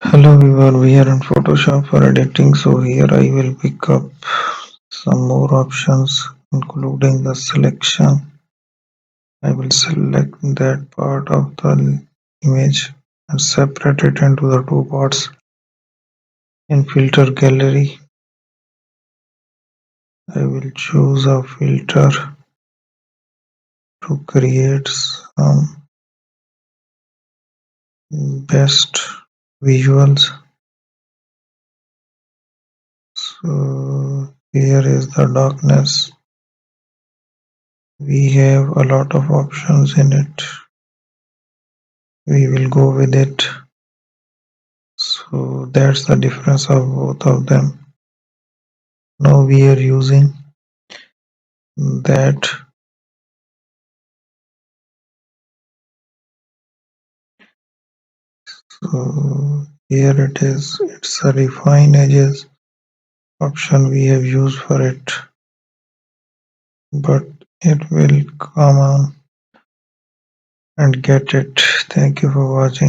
Hello everyone, we are in Photoshop for editing, so here I will pick up some more options including the selection. I will select that part of the image and separate it into the two parts. In filter gallery, I will choose a filter to create some best visuals. So here is the darkness. We have a lot of options in it. We will go with it. So that's the difference of both of them. Now we are using that. So here it is. It's a refine edges option we have used for it, but it will come on and get it. Thank you for watching.